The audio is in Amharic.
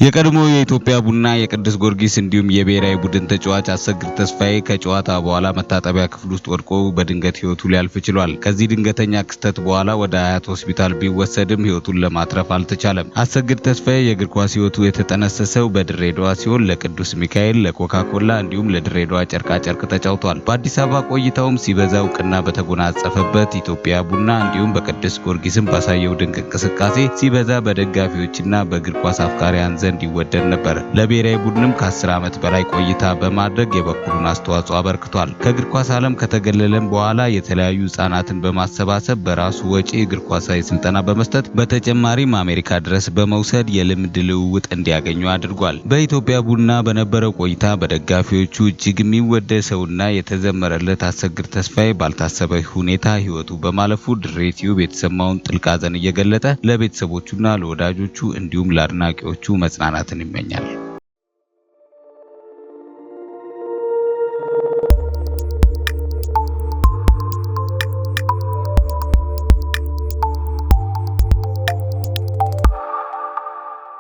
የቀድሞ የኢትዮጵያ ቡና የቅዱስ ጊዮርጊስ እንዲሁም የብሔራዊ ቡድን ተጫዋች አሰግድ ተስፋዬ ከጨዋታ በኋላ መታጠቢያ ክፍል ውስጥ ወድቆ በድንገት ህይወቱ ሊያልፍ ችሏል። ከዚህ ድንገተኛ ክስተት በኋላ ወደ ሀያት ሆስፒታል ቢወሰድም ህይወቱን ለማትረፍ አልተቻለም። አሰግድ ተስፋዬ የእግር ኳስ ህይወቱ የተጠነሰሰው በድሬዳዋ ሲሆን ለቅዱስ ሚካኤል፣ ለኮካኮላ እንዲሁም ለድሬዳዋ ጨርቃ ጨርቅ ተጫውቷል። በአዲስ አበባ ቆይታውም ሲበዛ እውቅና በተጎናጸፈበት ኢትዮጵያ ቡና እንዲሁም በቅዱስ ጊዮርጊስም ባሳየው ድንቅ እንቅስቃሴ ሲበዛ በደጋፊዎችና በእግር ኳስ አፍቃሪያን ዘንድ ይወደድ ነበር። ለብሔራዊ ቡድንም ከ10 ዓመት በላይ ቆይታ በማድረግ የበኩሉን አስተዋጽኦ አበርክቷል። ከእግር ኳስ ዓለም ከተገለለም በኋላ የተለያዩ ህጻናትን በማሰባሰብ በራሱ ወጪ እግር ኳሳዊ ስልጠና በመስጠት በተጨማሪም አሜሪካ ድረስ በመውሰድ የልምድ ልውውጥ እንዲያገኙ አድርጓል። በኢትዮጵያ ቡና በነበረው ቆይታ በደጋፊዎቹ እጅግ የሚወደድ ሰውና የተዘመረለት አሰግድ ተስፋዬ ባልታሰበ ሁኔታ ህይወቱ በማለፉ ድሬ ቲዩብ የተሰማውን ጥልቅ ሐዘን እየገለጠ ለቤተሰቦቹና ለወዳጆቹ እንዲሁም ለአድናቂዎቹ መጽናናትን ይመኛል።